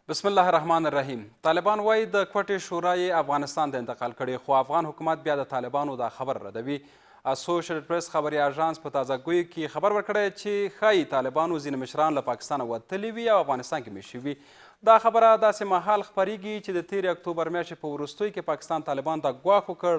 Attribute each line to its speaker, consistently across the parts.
Speaker 1: بسم الله الرحمن الرحیم. طالبان وایي د کوټې شورا یې افغانستان ته انتقال کړي، خو افغان حکومت بیا د طالبانو دا خبر ردوي. اسوشیټډ پریس خبري اژانس په تازه ګویو کې خبر ورکړی چې ښایي طالبانو ځینې مشران له پاکستانه وتلي وي او افغانستان کې مېشت شوي. دا خبره داسې مهال خپریږي چې د تېرې اکتوبر میاشتې په وروستیو کې پاکستان طالبانو ته ګواښ وکړ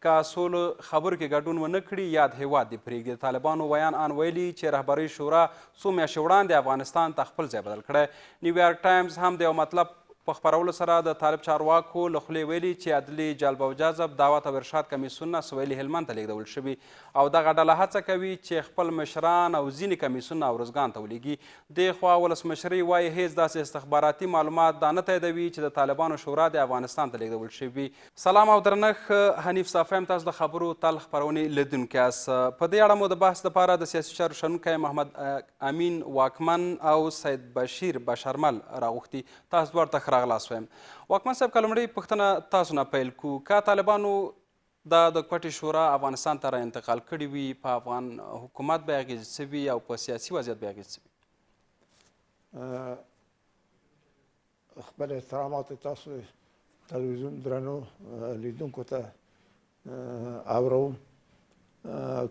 Speaker 1: که سولو خبرو کې ګډون ونه کړي یاد هیواد دې پرېږدي. د طالبانو ویان ان ویلي چې رهبرۍ شورا څو میاشتې وړاندې افغانستان ته خپل ځای بدل کړی. نیویارک ټایمز هم د یو مطلب په خپرولو سره د طالب چارواکو له خولې ویلي چې عدلي جلب او جذب دعوت او ارشاد کمیسیونونه سویلي هلمند ته لیږدول شوي او دغه ډله هڅه کوي چې خپل مشران او ځینې کمیسیونونه ارزګان ته ولیږي. دېخوا ولسمشرۍ وایي هیڅ داسې استخباراتي معلومات دا نه تاییدوي چې د طالبانو شورا د افغانستان ته لیږدول شوي. سلام او درنښت، حنیف صافی یم، تاسو د خبرو تل خپرونې لیدونکي یاست. په دې اړه مو د بحث لپاره د سیاسي چارو شنونکی محمد امین واکمن او سید بشیر بشرمل راغوښتي. تاسو دواړو ته ښه راغلاست وایم. واکمن صاحب، که لومړۍ پوښتنه تاسو نه پیل کړو، که طالبانو دا د کوټې شورا افغانستان ته را انتقال کړي وي، په افغان حکومت به یې اغېزې څه وي او په سیاسي وضعیت به یې اغېزې څه
Speaker 2: وي؟ خپل احترامات تاسو تلویزیون درنو لیدونکو ته اورو.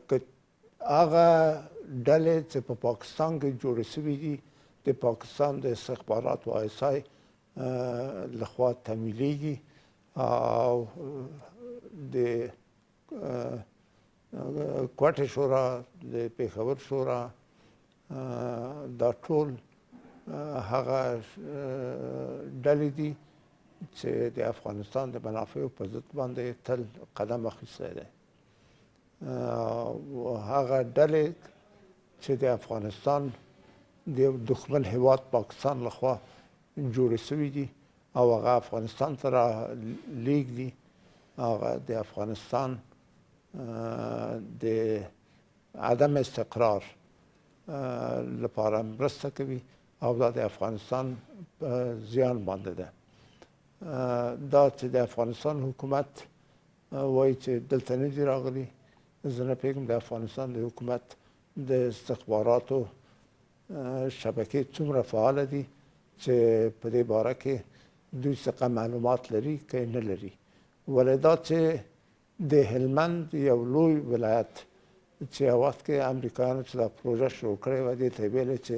Speaker 2: که هغه ډلې چې په پاکستان کې جوړې شوي دي د پاکستان د استخباراتو آیسای لخوا تمویلیږي او د کوټې شورا، د پېښور شورا، دا ټول هغه ډلې دي چې د افغانستان د منافعو په ضد باندې تل قدم اخیستی دی. هغه ډلې چې د افغانستان د یو دښمن هیواد پاکستان لخوا جوړې شوي دي او هغه افغانستان ته رالیږدي، هغه د افغانستان د عدم استقرار لپاره مرسته کوي او دا د افغانستان په زیان باندې ده. دا چې د افغانستان حکومت وایي چې دلته نه دي راغلي، زه نه پوهېږم د افغانستان د حکومت د استخباراتو شبکې څومره فعاله دي چې په دې باره کې دوی څخه معلومات لري که نه لري. ولې دا چې د هلمند یو لوی ولایت چې یو وخت کې امریکایانو چې دا پروژه شروع کړې وه، دې ته یې ویلې چې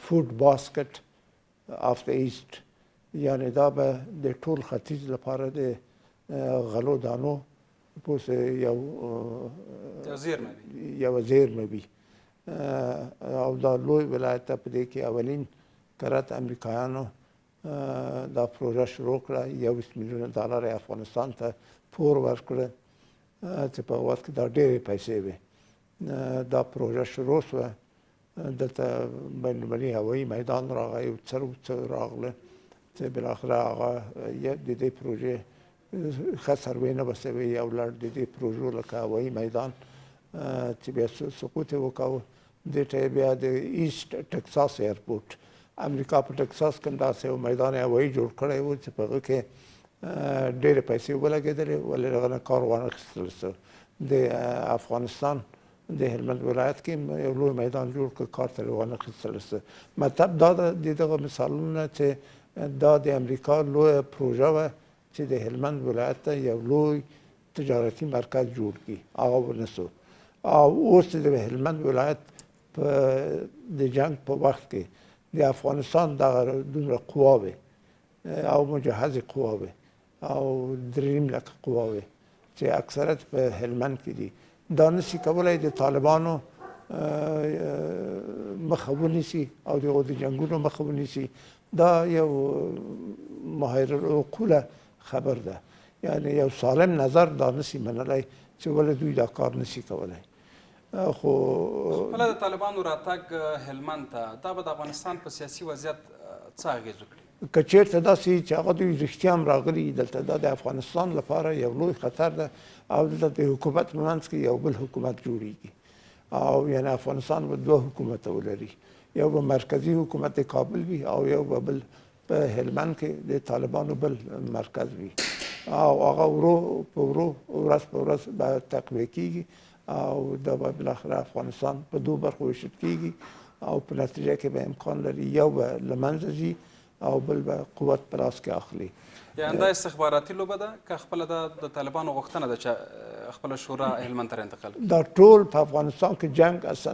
Speaker 2: فوډ باسکټ آف د ایسټ، یعنې دا به د ټول ختیځ لپاره د غلو دانو یو زیرمه وي او دا لوی ولایت ته په دې کې اولین کرت امریکایانو دا پروژه شروع کړه. 21 میلیونه ډالر یې افغانستان ته پور ورکړه چې په هغه وخت کې دا ډېرې پیسې وې. دا پروژه شروع شوه، دلته بین المللي هوایي میدان راغی، یو څه راغله چې بالاخره هغه د دې پروژې ښه سروې نه به شوې، یو لړ د دې پروژو لکه هوایي میدان چې بیا سقوط یې وکاوه. دې ته بیا د ایسټ ټکساس ایرپورټ، امریکا په ټکساس کې داسې یو میدان هوایي جوړ کړی و چې په هغه کې ډېرې پیسې ولګېدلې، ولې هغه نه کار وانخیستل شو. د افغانستان د هلمند ولایت کې یو لوی میدان جوړ کړ، کار ترې وانخیستل شو. مطلب دا ده د دغه مثالونه چې دا د امریکا لویه پروژه وه چې د هلمند ولایت ته یو لوی تجارتي مرکز جوړ کړي، هغه ونه شو. او اوس د هلمند ولایت په د جنګ په وخت کې د افغانستان دغه دومره قواوې او مجهزې قواوې او 3 لکه قواوې چې اکثرت په هلمند کې دي، دا نشي کولی د طالبانو مخه ونیسي او د هغو د جنګونو مخه ونیسي. دا یو ماهر العقوله خبر ده، یعنی یو سالم نظر دا نشي منلی چې ولې دوی دا کار نشي کولی. خو
Speaker 1: خپله د طالبانو راتګ هلمند ته دا به د افغانستان په سیاسي وضعیت څه اغېز وکړي؟
Speaker 2: که چېرته داسې چې هغه دوی رښتیا هم راغلي دلته، دا د افغانستان لپاره یو لوی خطر ده او دلته د حکومت په منځ کې یو بل حکومت جوړیږي او یعنی افغانستان به 2 حکومته ولري، یو به مرکزي حکومت کابل وي او یو به بل په هلمند کې د طالبانو بل مرکز وي او هغه ورو په ورو ورځ په ورځ به تقویه کیږي او دا به بالاخره افغانستان په 2 برخو ویشل کیږي او په نتیجه کې به امکان لري یو به له منځه ځي او بل به قوت په لاس کې اخلي.
Speaker 1: یعنې دا استخباراتي لوبه ده که خپله د طالبانو غوښتنه ده چې خپله شورا هلمند ته انتقال کړي؟
Speaker 2: دا ټول په افغانستان کې جنگ اصلا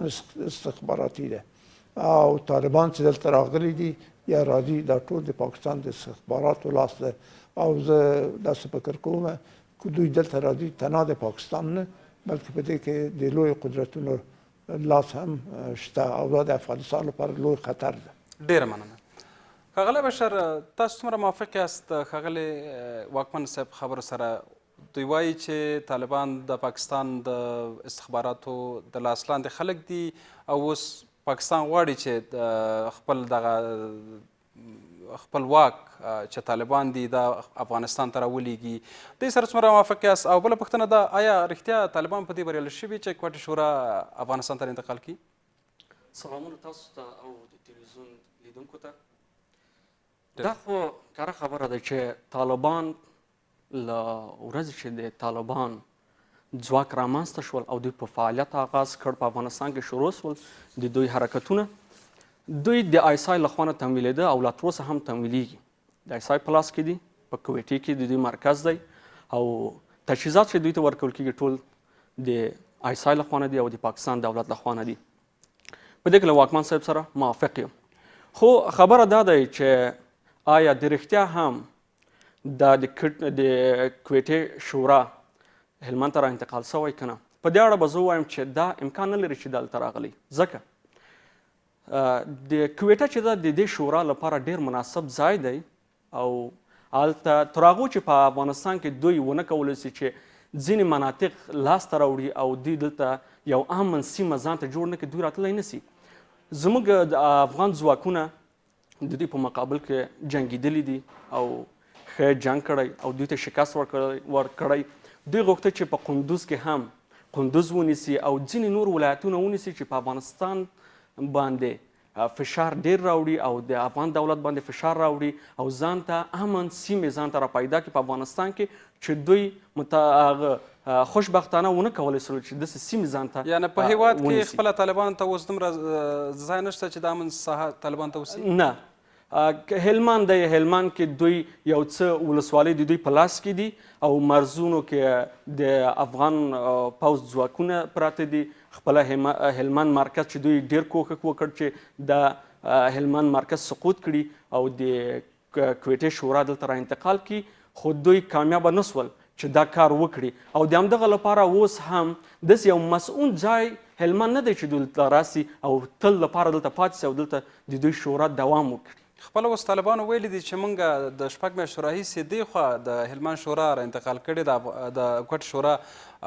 Speaker 2: استخباراتي ده او طالبان چې دلته راغلي دي یا راځي دا ټول د پاکستان د استخباراتو لاس ده او زه داسې فکر کوم که دوی دلته راځي تنها د پاکستان نه بلکې په دې کې د لوی قدرتونو لاس هم شته او دا د افغانستان لپاره لوی خطر ده.
Speaker 1: ډېره مننه. ښاغلی بشر تاسو څومره موافق یاست ښاغلی واکمن صاحب خبرو سره؟ دوی وایي چې طالبان د پاکستان د استخباراتو د لاس لاندې خلک دي او اوس پاکستان غواړي چې خپل دغه خپل واک چې طالبان دي دا افغانستان ته راولیږي. دوی سره څومره موافق یاست؟ او بله پوښتنه ده آیا رښتیا طالبان په دې بریالي شوي چې کوټې شورا افغانستان ته انتقال کړي؟
Speaker 3: سلامونه تاسو ته او د تلویزیون لیدونکو ته. دا خو کاره خبره ده چې طالبان له ورځې چې د طالبان ځواک رامنځته شول او دوی په فعالیت آغاز کړ په افغانستان کې شروع شول د دوی حرکتونه دوی د آیسای له خوا نه تمویلېده او لا تر اوسه هم تمویلیږي. د آیسای په لاس کې دي، په کویټې کې د دوی مرکز دی او تجهیزات چې دوی ته ورکول کېږي ټول د آیسای له خوا نه دي او د پاکستان دولت له خوا نه دي. په دې کې له واکمن صاحب سره موافق یم. خو خبره دا دی چې آیا د رښتیا هم د کویټې شورا هلمند ته را انتقال شوی که نه؟ په دې اړه به زه ووایم چې دا امکان نه لري چې دلته راغلی، ځکه د کویټه چې ده د دې شورا لپاره ډېر مناسب ځای دی او هلته تر هغو چې په افغانستان کې دوی ونه کولی شي چې ځینې مناطق لاسته راوړي او دوی دلته یو امن سیمه ځان ته جوړ نه کړي، دوی راتللی نه شي. زموږ د افغان ځواکونه د دوی په مقابل کې جنګېدلي دي او ښه جنګ کړی او دوی ته شکست ورکړی. دوی غوښته چې په قندوز کې هم قندوز ونیسي او ځینې نور ولایتونه ونیسي چې په افغانستان باندې فشار ډیر راوړي او د افغان دولت باندې فشار راوړي او ځان ته امن سیمې ځان ته راپیدا کړي په افغانستان کې چې دوی خوشبختانه ونه کولی شول چې داسې سیمې ځان ته
Speaker 1: یعنې په هېواد کې خپله طالبانو ته اوس دومره ځای نشته چې د امن ساحه طالبانو ته اوسي؟
Speaker 3: نه. هلمند دی، هلمند کې دوی یو څه ولسوالۍ د دوی په لاس کې دي او مرزونو کې د افغان پوځ ځواکونه پراته دي. خپله هلمند مرکز چې دوی ډېر کوښښ وکړ چې د هلمند مرکز سقوط کړي او د کویټې شورا دلته را انتقال کړي، خو دوی کامیابه نه سول چې دا کار وکړي او د همدغه لپاره اوس هم داسې یو مسؤل ځای هلمند نه دی چې دلته راسي او تل لپاره دلته پاتې سي او دلته د دوی شورا دوام وکړي.
Speaker 1: خپله اوس طالبانو ویلي دي چې موږ د شپږ میاشتو راهیسې دې خوا د هلمند شورا را انتقال کړې د کوټ شورا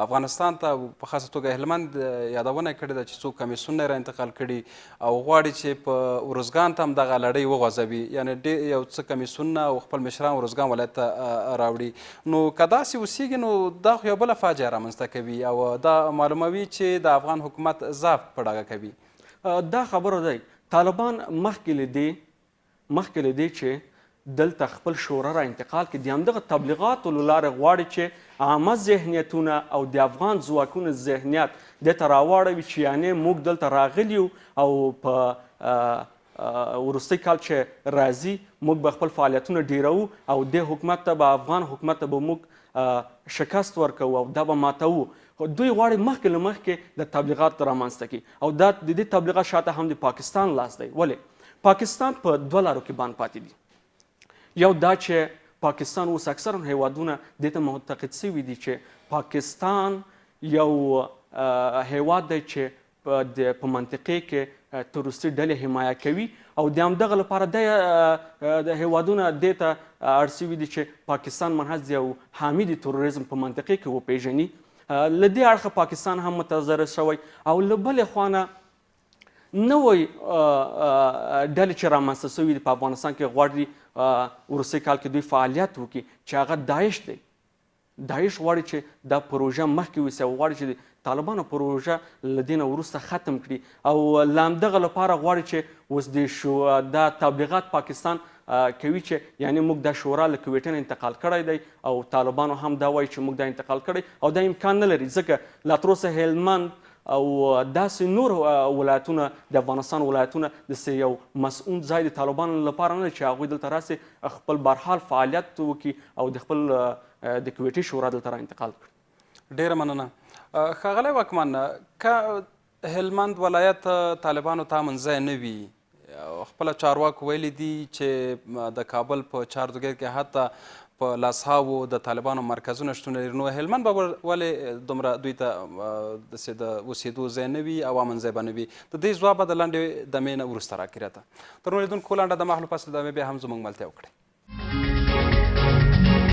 Speaker 1: افغانستان ته په خاصه توګه هلمند یادونه کړې ده چې څو کمیسیونونه را انتقال کړي او غواړي چې په ارزګان ته هم دغه لړۍ وغځوي، یعنې یو څه کمیسیونونه او خپل مشران ارزګان ولایت ته راوړي. نو که داسې اوسیږي نو دا خو یو بله فاجعه رامنځته کوي او دا معلوموي چې د افغان حکومت ضعف په ډاګه کوي.
Speaker 3: دا خبره دی طالبان مخکې له دې چې دلته خپل شورا را انتقال کړي د همدغه تبلیغاتو له لارې غواړي چې عامه ذهنیتونه او د افغان ځواکونو ذهنیت دې ته راواړوي چې یعنې موږ دلته راغلي یو او په وروستی کال چې راځي موږ به خپل فعالیتونه ډیرو او د حکومت ته به افغان حکومت ته به موږ شکست ورکوو او دا به ماتوو. دوی غواړي مخکې له مخکې د تبلیغات رامنځته کړي او دا د دې تبلیغات شاته هم د پاکستان لاس دی. ولې؟ پاکستان په دوه لارو کې باندې پاتې دي. یو دا چې پاکستان اوس اکثرا هیوادونه دې ته معتقد شوي دي چې پاکستان یو هیواد دی چې په منطقې کې تروریستي ډلې حمایه کوي او د همدغه لپاره د هیوادونه دې ته اړ شوي دي چې پاکستان منحص یو حامي د تروریزم په منطقې کې وپیژني. له دې اړخه پاکستان هم متضرر شوی او له بلې خوا نه نوی ډلې چې رامنځته شوي دي په افغانستان کې غواړي وروستی کال کې دوی فعالیت وکړي چې هغه داعش دی. داعش غواړي چې دا پروژه مخکې ویسي او غواړي چې د طالبانو پروژه له دې نه وروسته ختم کړي او له همدغه لپاره غواړي چې اوس دا تبلیغات پاکستان کوي چې یعنې موږ دا شورا له کویټې نه انتقال کړی دی او طالبانو هم دا وایي چې موږ دا انتقال کړی او دا امکان نه لري ځکه لا تر اوسه هلمند او داسې نور ولایتونه د افغانستان ولایتونه داسې یو مسؤون ځای د طالبانو لپاره نه دی چې هغوی دلته راسي خپل برحال فعالیت وکړي او د خپل د کویټې شورا دلته را انتقال کړي.
Speaker 1: ډیره مننه. ښاغلی واکمن، که هلمند ولایت طالبانو ته منځی نه وي، خپله چارواکو ویلي دي چې د کابل په چهاردوګیر کې حتی په لاسهاوو د طالبانو مرکزونه شتون لري، نو هلمند به ولې دومره دوی ته داسې د اوسېدو ځای نه وي او امن ځای به نه وي؟ د دې ځواب به د لنډې دمې نه وروسته راکړي راته. تر نو لیدونکو لنډه دمه اخلو، پس له دمې بیا هم زموږ ملتیا وکړئ.